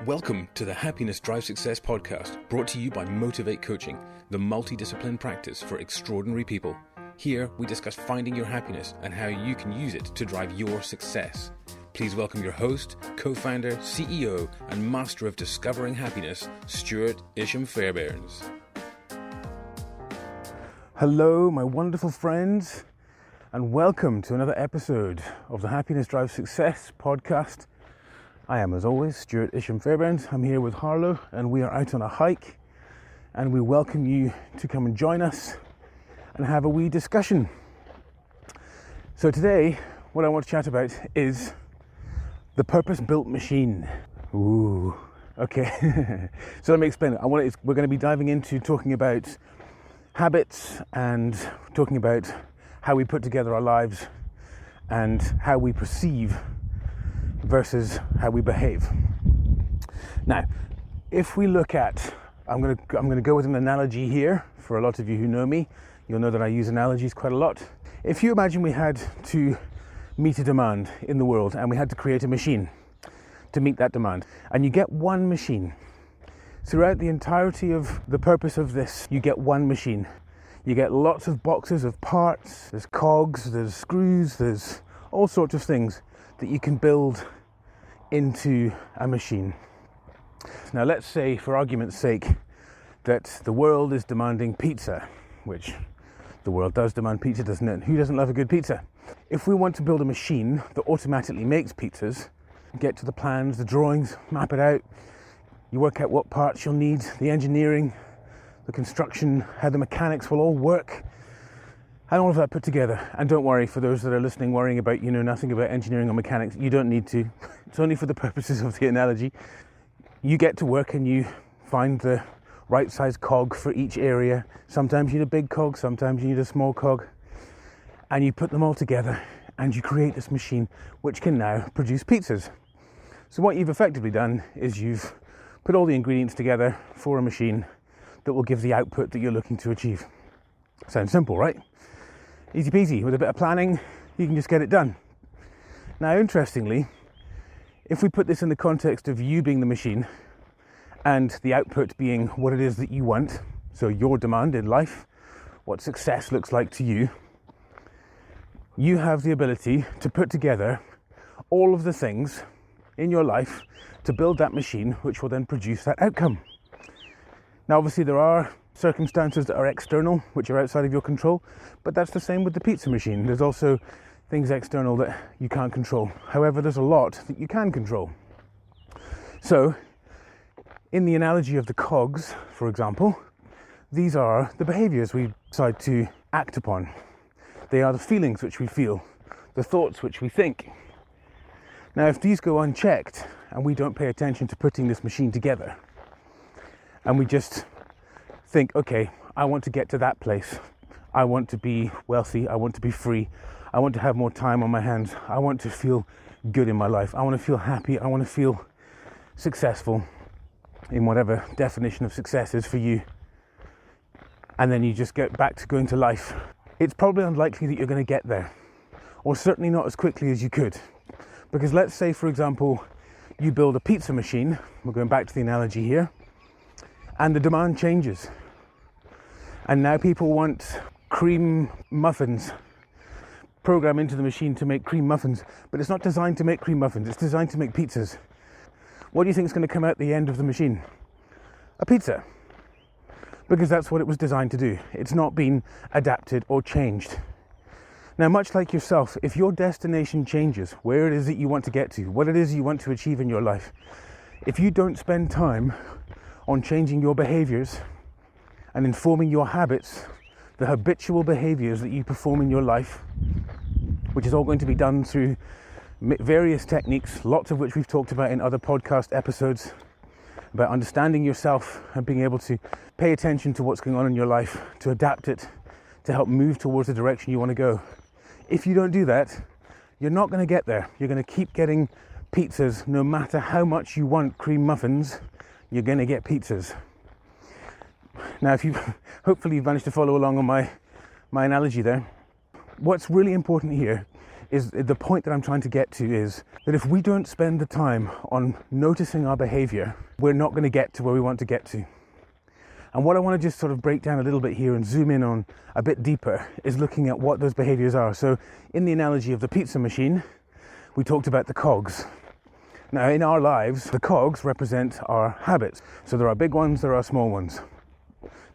Welcome to the Happiness Drive Success podcast, brought to you by Motivate Coaching, the multidiscipline practice for extraordinary people. Here, we discuss finding your happiness and how you can use it to drive your success. Please welcome your host, co-founder, CEO, and master of discovering happiness, Stuart Isham-Fairbairns. Hello, my wonderful friends, and welcome to another episode of the Happiness Drive Success podcast. I am, as always, Stuart Isham-Fairbairns. I'm here with Harlow, and we are out on a hike, and we welcome you to come and join us and have a wee discussion. So today, what I want to chat about is the purpose-built machine. Ooh, okay. So let me explain it. We're going to be diving into talking about habits and talking about how we put together our lives and how we perceive versus how we behave. Now, if we look at, I'm going to go with an analogy here. For a lot of you who know me, you'll know that I use analogies quite a lot. If you imagine we had to meet a demand in the world and we had to create a machine to meet that demand, and you get one machine. Throughout the entirety of the purpose of this, you get one machine. You get lots of boxes of parts, there's cogs, there's screws, there's all sorts of things that you can build into a machine. Now let's say, for argument's sake, that the world is demanding pizza, which the world does demand pizza, doesn't it? Who doesn't love a good pizza? If we want to build a machine that automatically makes pizzas, get to the plans, the drawings, map it out, you work out what parts you'll need, the engineering, the construction, how the mechanics will all work, and all of that put together. And don't worry, for those that are listening worrying about, nothing about engineering or mechanics, you don't need to. It's only for the purposes of the analogy. You get to work and you find the right size cog for each area. Sometimes you need a big cog, sometimes you need a small cog. And you put them all together and you create this machine which can now produce pizzas. So what you've effectively done is you've put all the ingredients together for a machine that will give the output that you're looking to achieve. Sounds simple, right? Easy peasy. With a bit of planning, you can just get it done. Now, interestingly, if we put this in the context of you being the machine and the output being what it is that you want, so your demand in life, what success looks like to you, you have the ability to put together all of the things in your life to build that machine which will then produce that outcome. Now, obviously, there are circumstances that are external, which are outside of your control, but that's the same with the pizza machine. There's also things external that you can't control. However, there's a lot that you can control. So, in the analogy of the cogs, for example, these are the behaviours we decide to act upon. They are the feelings which we feel, the thoughts which we think. Now, if these go unchecked and we don't pay attention to putting this machine together, and we just think, okay, I want to get to that place. I want to be wealthy. I want to be free. I want to have more time on my hands. I want to feel good in my life. I want to feel happy. I want to feel successful in whatever definition of success is for you. And then you just get back to going to life. It's probably unlikely that you're going to get there, or certainly not as quickly as you could. Because let's say, for example, you build a pizza machine. We're going back to the analogy here. And the demand changes. And now people want cream muffins. Program into the machine to make cream muffins. But it's not designed to make cream muffins. It's designed to make pizzas. What do you think is going to come out the end of the machine? A pizza. Because that's what it was designed to do. It's not been adapted or changed. Now, much like yourself, if your destination changes, where it is that you want to get to, what it is you want to achieve in your life, if you don't spend time on changing your behaviours and informing your habits, the habitual behaviours that you perform in your life, which is all going to be done through various techniques, lots of which we've talked about in other podcast episodes, about understanding yourself and being able to pay attention to what's going on in your life, to adapt it, to help move towards the direction you want to go. If you don't do that, you're not going to get there. You're going to keep getting pizzas no matter how much you want cream muffins. You're going to get pizzas. Now, if hopefully you've managed to follow along on my analogy there. What's really important here is the point that I'm trying to get to is that if we don't spend the time on noticing our behavior, we're not going to get to where we want to get to. And what I want to just sort of break down a little bit here and zoom in on a bit deeper is looking at what those behaviors are. So in the analogy of the pizza machine, we talked about the cogs. Now in our lives, the cogs represent our habits. So there are big ones, there are small ones.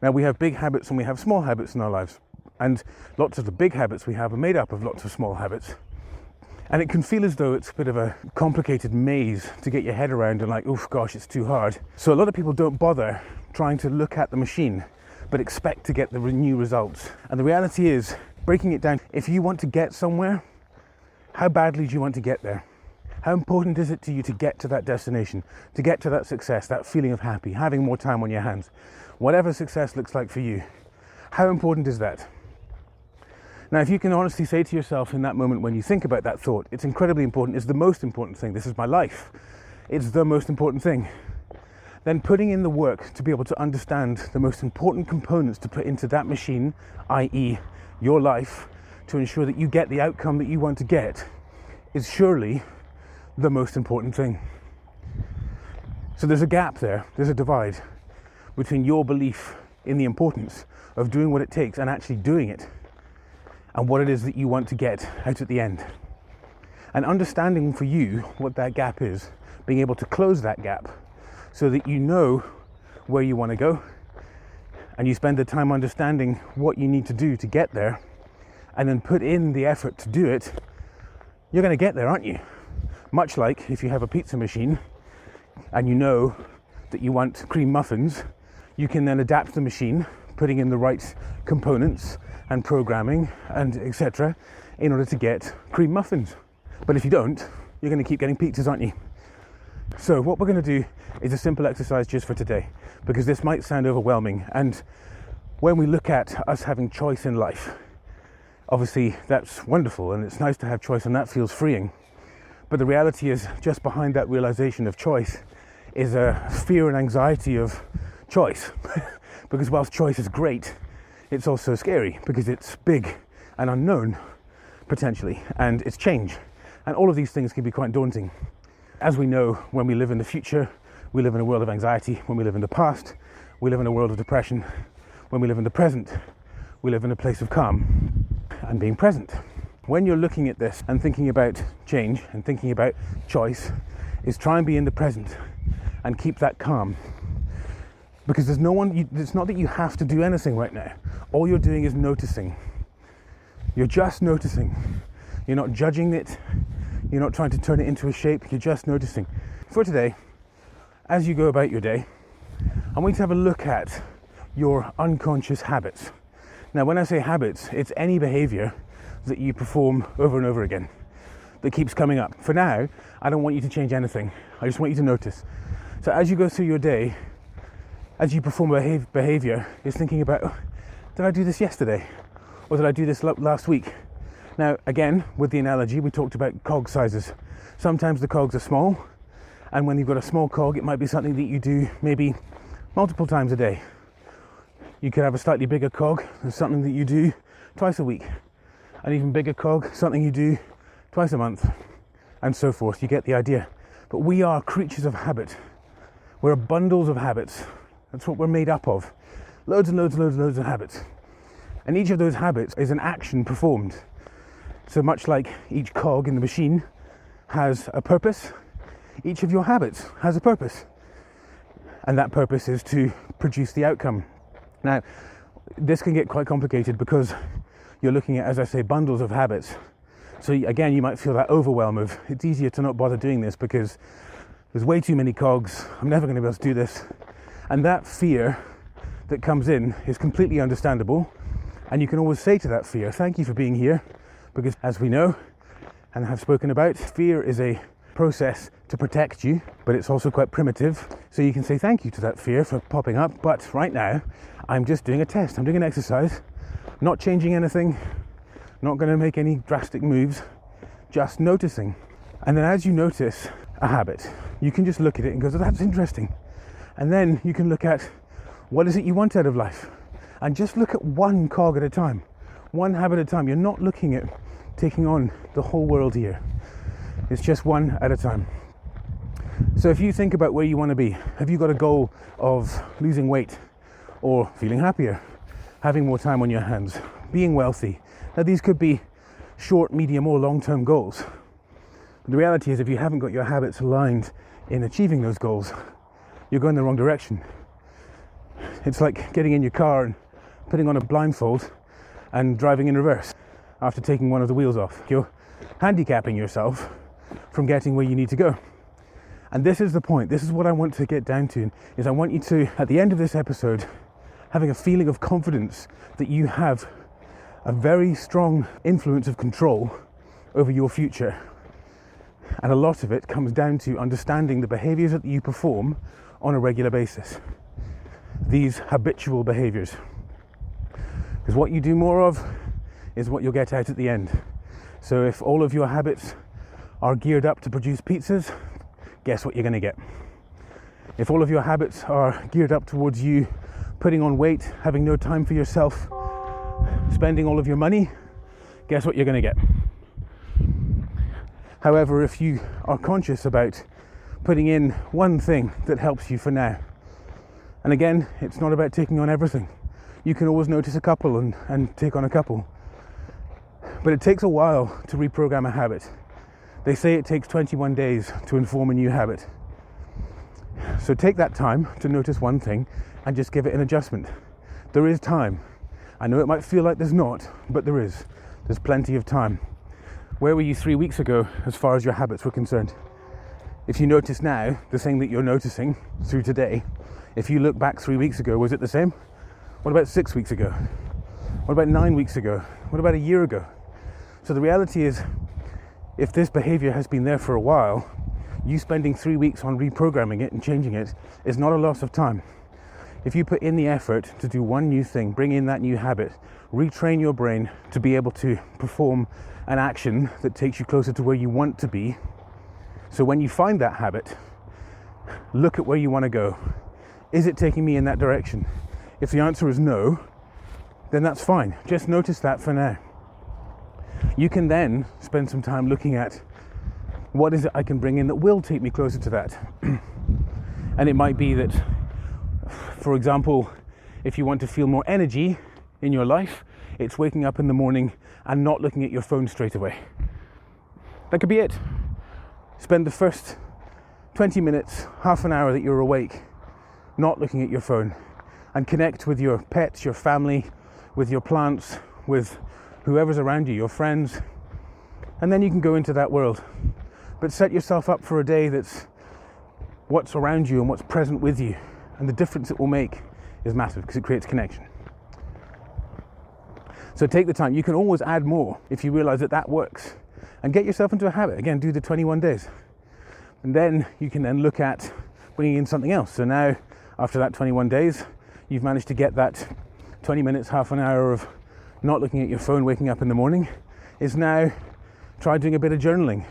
Now we have big habits and we have small habits in our lives. And lots of the big habits we have are made up of lots of small habits. And it can feel as though it's a bit of a complicated maze to get your head around and like, oof, gosh, it's too hard. So a lot of people don't bother trying to look at the machine, but expect to get the new results. And the reality is, breaking it down, if you want to get somewhere, how badly do you want to get there? How important is it to you to get to that destination, to get to that success, that feeling of happy, having more time on your hands? Whatever success looks like for you, how important is that? Now, if you can honestly say to yourself in that moment when you think about that thought, it's incredibly important, it's the most important thing, this is my life, it's the most important thing, then putting in the work to be able to understand the most important components to put into that machine, i.e. your life, to ensure that you get the outcome that you want to get, is surely the most important thing. So there's a gap there, there's a divide between your belief in the importance of doing what it takes and actually doing it, and what it is that you want to get out at the end. And understanding for you what that gap is, being able to close that gap so that you know where you want to go and you spend the time understanding what you need to do to get there and then put in the effort to do it, you're going to get there, aren't you? Much like if you have a pizza machine and you know that you want cream muffins, you can then adapt the machine, putting in the right components and programming and etc. in order to get cream muffins. But if you don't, you're going to keep getting pizzas, aren't you? So what we're going to do is a simple exercise just for today, because this might sound overwhelming. And when we look at us having choice in life, obviously that's wonderful and it's nice to have choice and that feels freeing. But the reality is, just behind that realization of choice is a fear and anxiety of choice. Because whilst choice is great, it's also scary because it's big and unknown, potentially, and it's change. And all of these things can be quite daunting. As we know, when we live in the future, we live in a world of anxiety. When we live in the past, we live in a world of depression. When we live in the present, we live in a place of calm and being present. When you're looking at this and thinking about change and thinking about choice, is try and be in the present and keep that calm. Because there's no one, it's not that you have to do anything right now. All you're doing is noticing. You're just noticing. You're not judging it. You're not trying to turn it into a shape. You're just noticing. For today, as you go about your day, I want you to have a look at your unconscious habits. Now, when I say habits, it's any behavior that you perform over and over again that keeps coming up. For now, I don't want you to change anything. I just want you to notice. So as you go through your day, as you perform behavior, is thinking about, oh, did I do this yesterday? Or did I do this last week? Now, again, with the analogy, we talked about cog sizes. Sometimes the cogs are small, and when you've got a small cog, it might be something that you do maybe multiple times a day. You could have a slightly bigger cog, and something that you do twice a week. An even bigger cog, something you do twice a month, and so forth. You get the idea. But we are creatures of habit. We're bundles of habits. That's what we're made up of. Loads and loads and loads and loads of habits. And each of those habits is an action performed. So much like each cog in the machine has a purpose, each of your habits has a purpose. And that purpose is to produce the outcome. Now, this can get quite complicated because you're looking at, as I say, bundles of habits. So again, you might feel that overwhelm of, it's easier to not bother doing this because there's way too many cogs, I'm never going to be able to do this. And that fear that comes in is completely understandable. And you can always say to that fear, thank you for being here. Because as we know and have spoken about, fear is a process to protect you, but it's also quite primitive. So you can say thank you to that fear for popping up. But right now, I'm just doing a test. I'm doing an exercise, not changing anything, not going to make any drastic moves, just noticing. And then as you notice a habit, you can just look at it and go, oh, that's interesting. And then you can look at what is it you want out of life? And just look at one cog at a time, one habit at a time. You're not looking at taking on the whole world here. It's just one at a time. So if you think about where you want to be, have you got a goal of losing weight or feeling happier, having more time on your hands, being wealthy? Now these could be short, medium or long-term goals. The reality is if you haven't got your habits aligned in achieving those goals, you're going the wrong direction. It's like getting in your car and putting on a blindfold and driving in reverse after taking one of the wheels off. You're handicapping yourself from getting where you need to go. And this is the point. This is what I want to get down to, is I want you to, at the end of this episode, having a feeling of confidence that you have a very strong influence of control over your future. And a lot of it comes down to understanding the behaviours that you perform on a regular basis. These habitual behaviours. Because what you do more of is what you'll get out at the end. So if all of your habits are geared up to produce pizzas, guess what you're going to get? If all of your habits are geared up towards you putting on weight, having no time for yourself, spending all of your money, guess what you're going to get? However, if you are conscious about putting in one thing that helps you for now, and again, it's not about taking on everything. You can always notice a couple and take on a couple. But it takes a while to reprogram a habit. They say it takes 21 days to inform a new habit. So take that time to notice one thing and just give it an adjustment. There is time. I know it might feel like there's not, but there is. There's plenty of time. Where were you 3 weeks ago as far as your habits were concerned? If you notice now, the thing that you're noticing through today, if you look back 3 weeks ago, was it the same? What about 6 weeks ago? What about 9 weeks ago? What about a year ago? So the reality is, if this behavior has been there for a while, you spending 3 weeks on reprogramming it and changing it is not a loss of time. If you put in the effort to do one new thing, bring in that new habit, retrain your brain to be able to perform an action that takes you closer to where you want to be. So when you find that habit, look at where you want to go. Is it taking me in that direction? If the answer is no, then that's fine. Just notice that for now. You can then spend some time looking at what is it I can bring in that will take me closer to that. And it might be that, for example, if you want to feel more energy in your life, it's waking up in the morning and not looking at your phone straight away. That could be it. Spend the first 20 minutes, half an hour that you're awake, not looking at your phone, and connect with your pets, your family, with your plants, with whoever's around you, your friends, and then you can go into that world. But set yourself up for a day that's what's around you and what's present with you, and the difference it will make is massive because it creates connection. So take the time. You can always add more if you realize that that works, and get yourself into a habit. Again, do the 21 days, and then you can then look at bringing in something else. So now, after that 21 days, you've managed to get that 20 minutes, half an hour of not looking at your phone, waking up in the morning. Is now try doing a bit of journaling.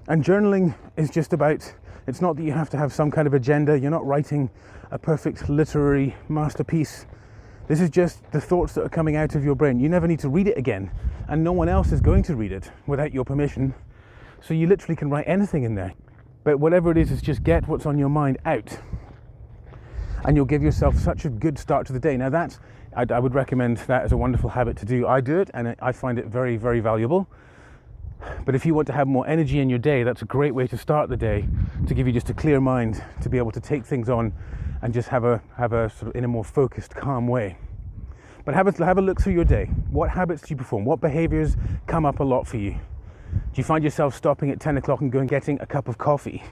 And journaling is just about, it's not that you have to have some kind of agenda. You're not writing a perfect literary masterpiece. This is just the thoughts that are coming out of your brain. You never need to read it again, and no one else is going to read it without your permission. So you literally can write anything in there. But whatever it is just get what's on your mind out, and you'll give yourself such a good start to the day. Now that's, I would recommend that as a wonderful habit to do. I do it, and I find it very, very valuable. But if you want to have more energy in your day, that's a great way to start the day, to give you just a clear mind, to be able to take things on and just have a sort of in a more focused, calm way. But have a look through your day. What habits do you perform? What behaviours come up a lot for you? Do you find yourself stopping at 10 o'clock and going getting a cup of coffee?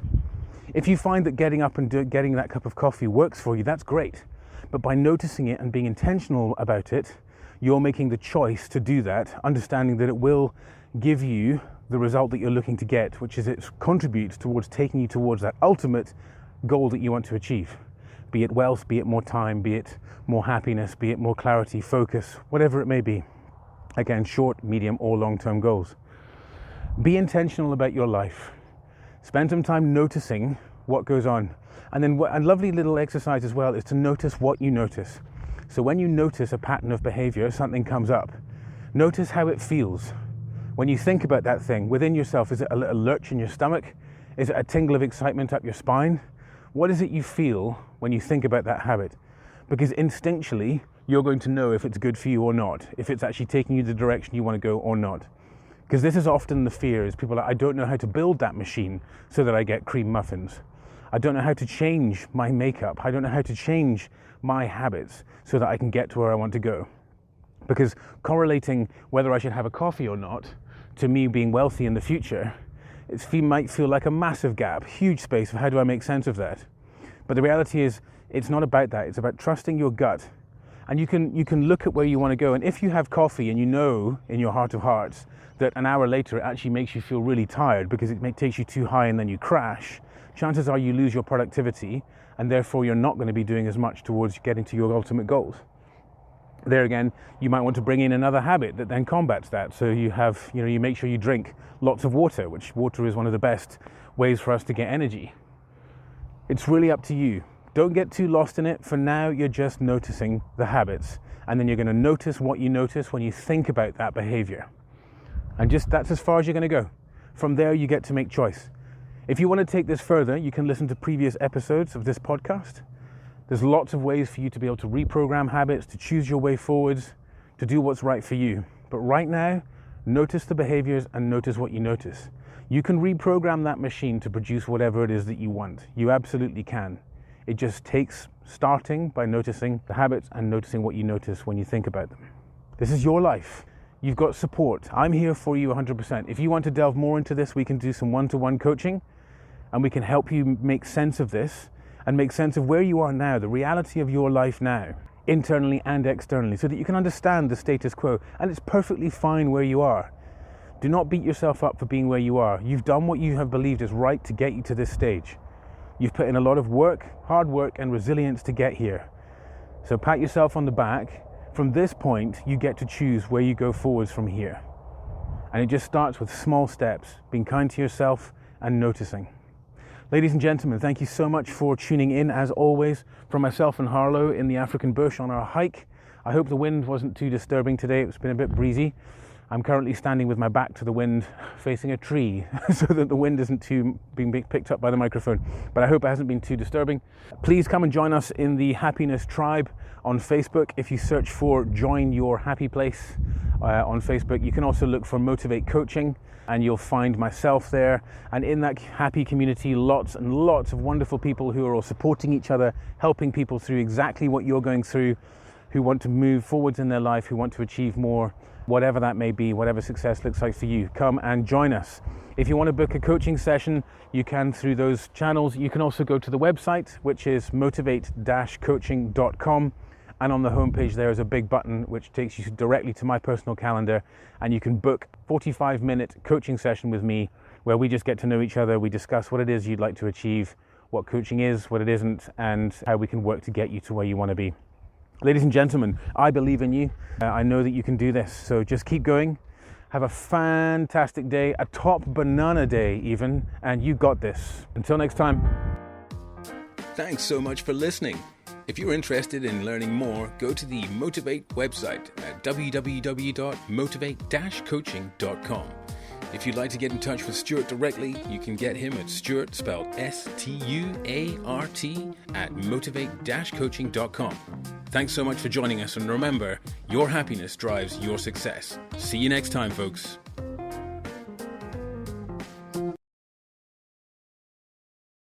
If you find that getting up and getting that cup of coffee works for you, that's great. But by noticing it and being intentional about it, you're making the choice to do that, understanding that it will give you the result that you're looking to get, which is it contributes towards taking you towards that ultimate goal that you want to achieve. Be it wealth, be it more time, be it more happiness, be it more clarity, focus, whatever it may be. Again, short, medium, or long-term goals. Be intentional about your life. Spend some time noticing what goes on. And then a lovely little exercise as well is to notice what you notice. So when you notice a pattern of behavior, something comes up, notice how it feels. When you think about that thing within yourself, is it a little lurch in your stomach? Is it a tingle of excitement up your spine? What is it you feel when you think about that habit? Because instinctually, you're going to know if it's good for you or not, if it's actually taking you the direction you want to go or not. Because this is often the fear, is people are like, I don't know how to build that machine so that I get cream muffins. I don't know how to change my makeup. I don't know how to change my habits so that I can get to where I want to go. Because correlating whether I should have a coffee or not to me being wealthy in the future, it might feel like a massive gap, huge space of how do I make sense of that. But the reality is, it's not about that. It's about trusting your gut. And you can look at where you want to go. And if you have coffee and you know in your heart of hearts that an hour later it actually makes you feel really tired because it takes you too high and then you crash, chances are you lose your productivity and therefore you're not going to be doing as much towards getting to your ultimate goals. There again, you might want to bring in another habit that then combats that. So you make sure you drink lots of water, which water is one of the best ways for us to get energy. It's really up to you. Don't get too lost in it. For now, you're just noticing the habits. And then you're going to notice what you notice when you think about that behavior. And that's as far as you're going to go. From there, you get to make choice. If you want to take this further, you can listen to previous episodes of this podcast. There's lots of ways for you to be able to reprogram habits, to choose your way forwards, to do what's right for you. But right now, notice the behaviors and notice what you notice. You can reprogram that machine to produce whatever it is that you want. You absolutely can. It just takes starting by noticing the habits and noticing what you notice when you think about them. This is your life. You've got support. I'm here for you 100%. If you want to delve more into this, we can do some one-to-one coaching and we can help you make sense of this and make sense of where you are now, the reality of your life now, internally and externally, so that you can understand the status quo. And it's perfectly fine where you are. Do not beat yourself up for being where you are. You've done what you have believed is right to get you to this stage. You've put in a lot of work, hard work, and resilience to get here. So pat yourself on the back. From this point, you get to choose where you go forwards from here. And it just starts with small steps, being kind to yourself and noticing. Ladies and gentlemen, thank you so much for tuning in, as always, from myself and Harlow in the African bush on our hike. I hope the wind wasn't too disturbing today. It's been a bit breezy. I'm currently standing with my back to the wind, facing a tree, so that the wind isn't too being picked up by the microphone. But I hope it hasn't been too disturbing. Please come and join us in the Happiness Tribe on Facebook. If you search for Join Your Happy Place on Facebook, you can also look for Motivate Coaching, and you'll find myself there. And in that happy community, lots and lots of wonderful people who are all supporting each other, helping people through exactly what you're going through, who want to move forwards in their life, who want to achieve more, whatever that may be, whatever success looks like for you. Come and join us. If you want to book a coaching session, you can through those channels. You can also go to the website, which is motivate-coaching.com. And on the homepage there is a big button which takes you directly to my personal calendar, and you can book a 45-minute coaching session with me where we just get to know each other. We discuss what it is you'd like to achieve, what coaching is, what it isn't, and how we can work to get you to where you want to be. Ladies and gentlemen, I believe in you. I know that you can do this, so just keep going. Have a fantastic day, a top banana day even, and you got this. Until next time. Thanks so much for listening. If you're interested in learning more, go to the Motivate website at www.motivate-coaching.com. If you'd like to get in touch with Stuart directly, you can get him at Stuart, spelled S-T-U-A-R-T, at motivate-coaching.com. Thanks so much for joining us, and remember, your happiness drives your success. See you next time, folks.